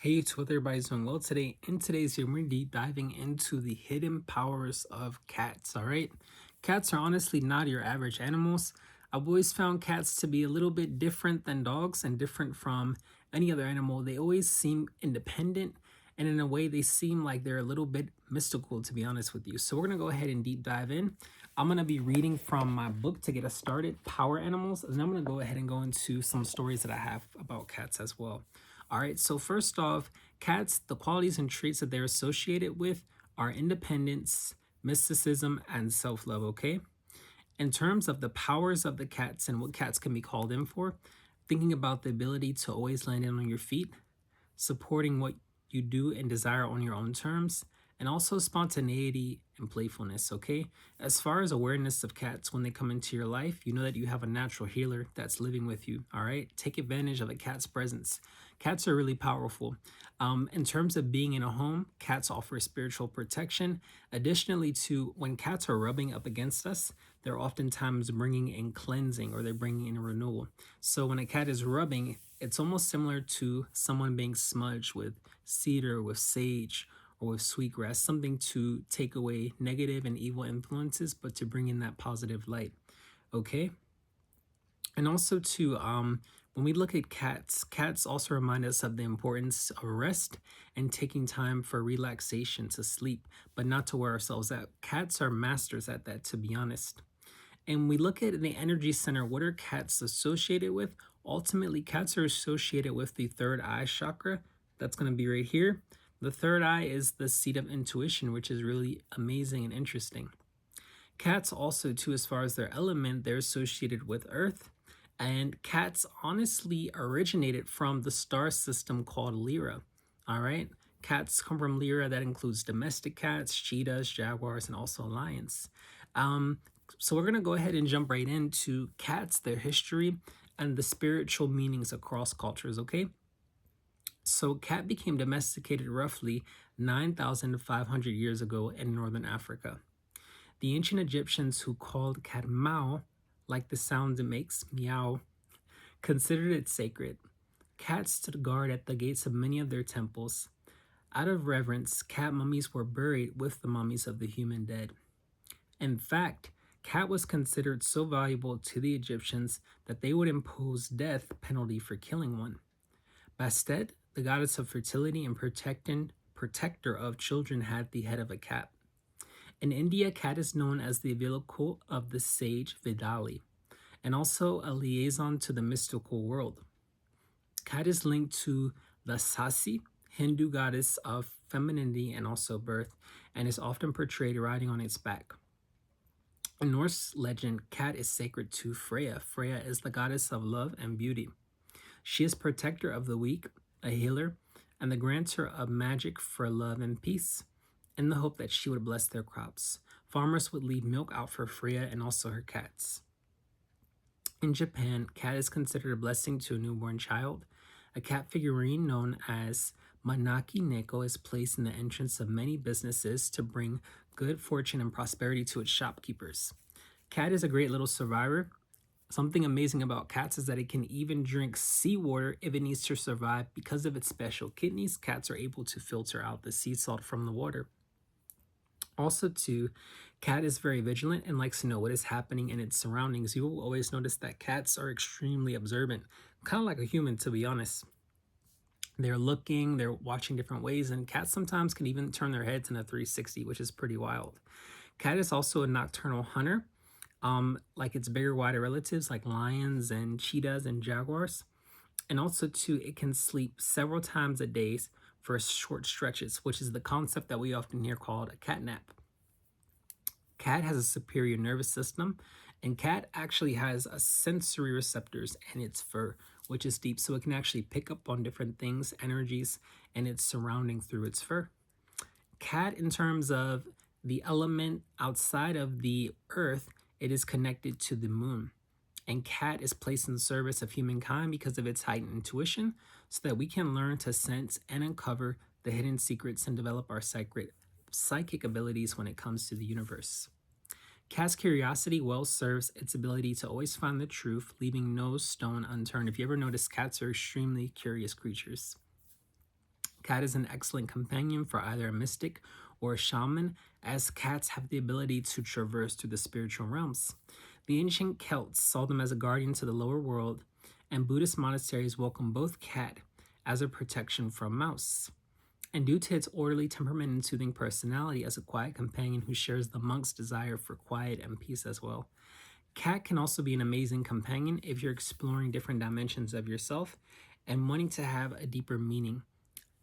Hey, YouTube, hope everybody's doing well today. In today's video, we're deep diving into the hidden powers of cats. All right, cats are honestly not your average animals. I've always found cats to be a little bit different than dogs and different from any other animal. They always seem independent, and in a way, they seem like they're a little bit mystical, to be honest with you. So, we're gonna go ahead and deep dive in. I'm gonna be reading from my book to get us started, Power Animals, and I'm gonna go ahead and go into some stories that I have about cats as well. All right, so first off, cats, the qualities and traits that they're associated with are independence, mysticism, and self love. Okay, in terms of the powers of the cats and what cats can be called in for, thinking about the ability to always land in on your feet, supporting what you do and desire on your own terms, and also spontaneity and playfulness. Okay, as far as awareness of cats when they come into your life, you know that you have a natural healer that's living with you. All right, take advantage of a cat's presence. Cats are really powerful. In terms of being in a home, cats offer spiritual protection. Additionally, to when cats are rubbing up against us, they're oftentimes bringing in cleansing or they're bringing in renewal. So when a cat is rubbing, it's almost similar to someone being smudged with cedar, with sage, or with sweetgrass, something to take away negative and evil influences, but to bring in that positive light. Okay. And also to when we look at cats, cats also remind us of the importance of rest and taking time for relaxation to sleep, but not to wear ourselves out. Cats are masters at that, to be honest. And we look at the energy center, what are cats associated with? Ultimately, cats are associated with the third eye chakra. That's going to be right here. The third eye is the seat of intuition, which is really amazing and interesting. Cats also, too, as far as their element, they're associated with Earth. And cats honestly originated from the star system called Lyra. All right. Cats come from Lyra. That includes domestic cats, cheetahs, jaguars, and also lions. Um, so we're going to go ahead and jump right into cats, their history, and the spiritual meanings across cultures. Okay. So cat became domesticated roughly 9,500 years ago in northern Africa. The ancient Egyptians, who called cat Mao, like the sound it makes, meow, considered it sacred. Cats stood guard at the gates of many of their temples. Out of reverence, cat mummies were buried with the mummies of the human dead. In fact, cat was considered so valuable to the Egyptians that they would impose death penalty for killing one. Bastet, the goddess of fertility and protector of children, had the head of a cat. In India, cat is known as the vehicle of the sage Vidali, and also a liaison to the mystical world. Cat is linked to the Sasi, Hindu goddess of femininity and also birth, and is often portrayed riding on its back. In Norse legend, cat is sacred to Freya. Freya is the goddess of love and beauty. She is protector of the weak, a healer, and the grantor of magic for love and peace, in the hope that she would bless their crops. Farmers would leave milk out for Freya and also her cats. In Japan, cat is considered a blessing to a newborn child. A cat figurine known as Manaki Neko is placed in the entrance of many businesses to bring good fortune and prosperity to its shopkeepers. Cat is a great little survivor. Something amazing about cats is that it can even drink seawater if it needs to survive. Because of its special kidneys, cats are able to filter out the sea salt from the water. Also, too, cat is very vigilant and likes to know what is happening in its surroundings. You will always notice that cats are extremely observant, kind of like a human, to be honest. They're looking, they're watching different ways, and cats sometimes can even turn their heads in a 360, which is pretty wild. Cat is also a nocturnal hunter, like its bigger, wider relatives like lions and cheetahs and jaguars. And also, too, it can sleep several times a day for short stretches, which is the concept that we often hear called a cat nap. Cat has a superior nervous system, and cat actually has a sensory receptors in its fur, which is deep, so it can actually pick up on different things, energies, and its surrounding through its fur. Cat, in terms of the element outside of the earth, it is connected to the moon. And cat is placed in the service of humankind because of its heightened intuition, so that we can learn to sense and uncover the hidden secrets and develop our psychic abilities when it comes to the universe. Cat's curiosity well serves its ability to always find the truth, leaving no stone unturned. If you ever notice, cats are extremely curious creatures. Cat is an excellent companion for either a mystic or a shaman, as cats have the ability to traverse through the spiritual realms. The ancient Celts saw them as a guardian to the lower world, and Buddhist monasteries welcome both cat as a protection from mouse. And due to its orderly temperament and soothing personality as a quiet companion who shares the monk's desire for quiet and peace as well. Cat can also be an amazing companion if you're exploring different dimensions of yourself and wanting to have a deeper meaning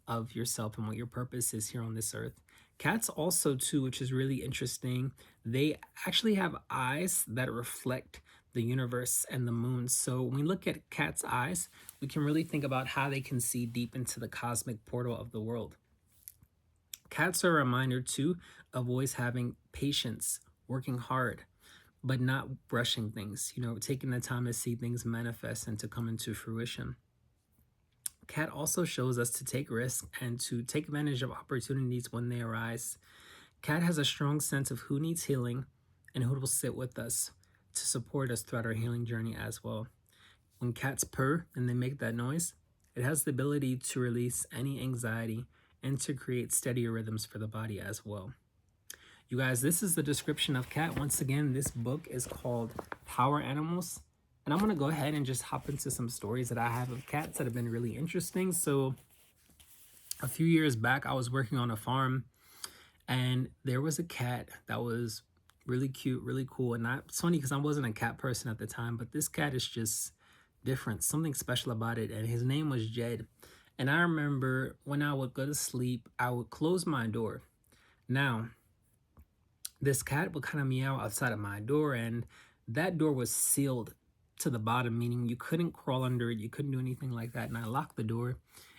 of yourself and what your purpose is here on this earth. Cats also too, which is really interesting, they actually have eyes that reflect the universe and the moon. So when we look at cats' eyes, we can really think about how they can see deep into the cosmic portal of the world. Cats are a reminder too of always having patience, working hard, but not rushing things, taking the time to see things manifest and to come into fruition. Cat also shows us to take risks and to take advantage of opportunities when they arise. Cat has a strong sense of who needs healing and who will sit with us to support us throughout our healing journey as well. When cats purr and they make that noise, it has the ability to release any anxiety and to create steadier rhythms for the body as well. You guys, this is the description of cat. Once again, this book is called Power Animals. And I'm going to go ahead and just hop into some stories that I have of cats that have been really interesting. So a few years back, I was working on a farm and there was a cat that was really cute, really cool. And it's funny because I wasn't a cat person at the time, but this cat is just different, something special about it. And his name was Jed. And I remember when I would go to sleep, I would close my door. Now, this cat would kind of meow outside of my door, and that door was sealed to the bottom, meaning you couldn't crawl under it, you couldn't do anything like that. And I locked the door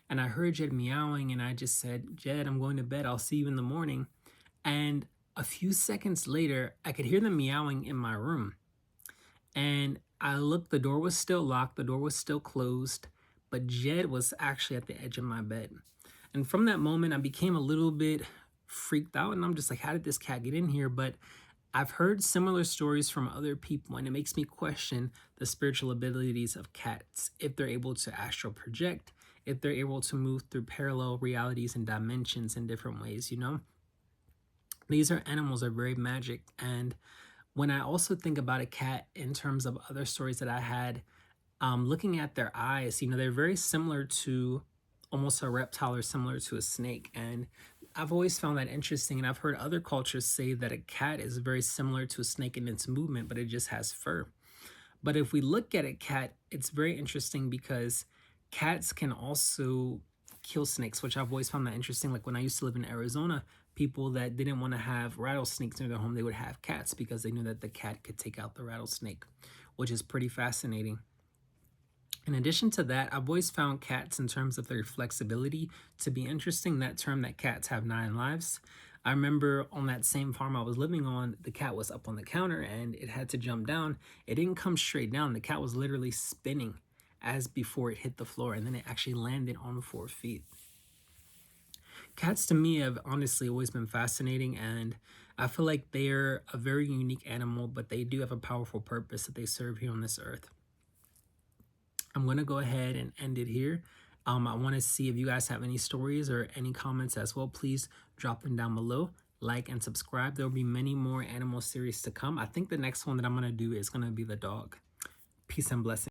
and I heard Jed meowing, and I just said, Jed, I'm going to bed, I'll see you in the morning. And a few seconds later, I could hear them meowing in my room. And I looked, the door was still locked, the door was still closed, but Jed was actually at the edge of my bed. And from that moment, I became a little bit freaked out, and I'm just like, how did this cat get in here? But I've heard similar stories from other people, and it makes me question the spiritual abilities of cats, if they're able to astral project, if they're able to move through parallel realities and dimensions in different ways, These are animals that are very magic. And when I also think about a cat in terms of other stories that I had, looking at their eyes, they're very similar to almost a reptile or similar to a snake. And I've always found that interesting, and I've heard other cultures say that a cat is very similar to a snake in its movement, but it just has fur. But if we look at a cat, it's very interesting because cats can also kill snakes, which I've always found that interesting. Like when I used to live in Arizona, people that didn't want to have rattlesnakes near their home, they would have cats because they knew that the cat could take out the rattlesnake, which is pretty fascinating. In addition to that, I've always found cats in terms of their flexibility to be interesting. That term that cats have 9 lives. I remember on that same farm I was living on, the cat was up on the counter and it had to jump down. It didn't come straight down. The cat was literally spinning as before it hit the floor, and then it actually landed on 4 feet. Cats to me have honestly always been fascinating, and I feel like they're a very unique animal, but they do have a powerful purpose that they serve here on this earth. I'm going to go ahead and end it here. I want to see if you guys have any stories or any comments as well. Please drop them down below. Like and subscribe. There will be many more animal series to come. I think the next one that I'm going to do is going to be the dog. Peace and blessings.